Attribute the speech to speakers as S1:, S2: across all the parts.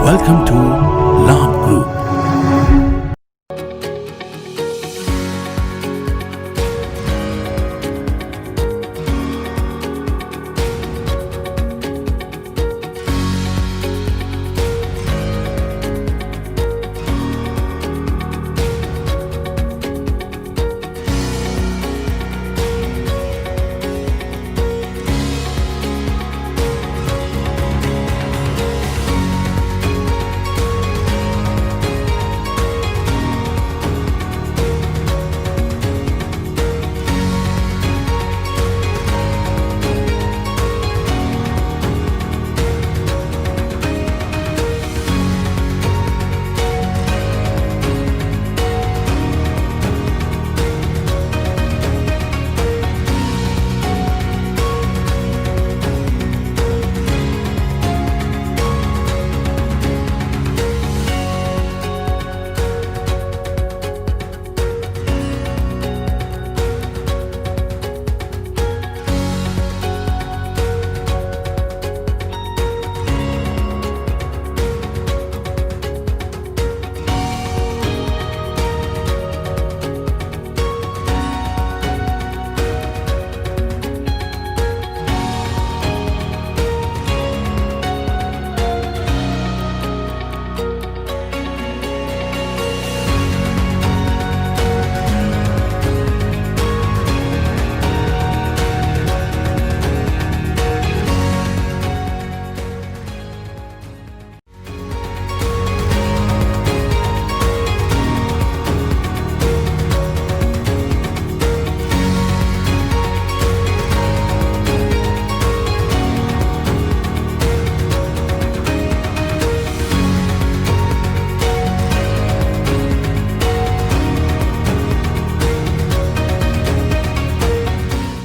S1: Welcome to Labh Group.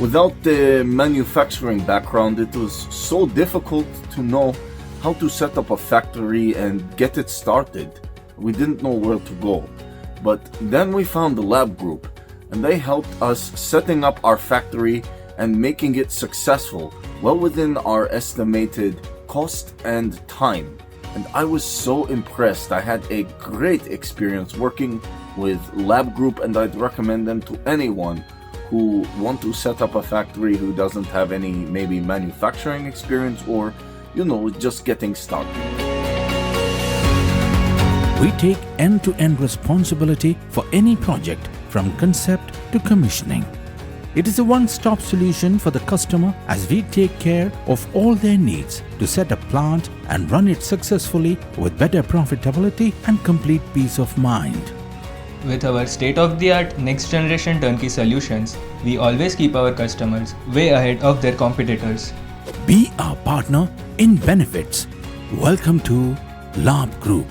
S2: Without the manufacturing background, it was so difficult to know how to set up a factory and get it started. We didn't know where to go. But then we found the Labh Group, and they helped us setting up our factory and making it successful, well within our estimated cost and time. And I was so impressed. I had a great experience working with Labh Group, and I'd recommend them to anyone who want to set up a factory who doesn't have any maybe manufacturing experience or, just getting started.
S1: We take end-to-end responsibility for any project from concept to commissioning. It is a one-stop solution for the customer as we take care of all their needs to set a plant and run it successfully with better profitability and complete peace of mind.
S3: With our state-of-the-art next-generation turnkey solutions, we always keep our customers way ahead of their competitors.
S1: Be our partner in benefits. Welcome to Labh Group.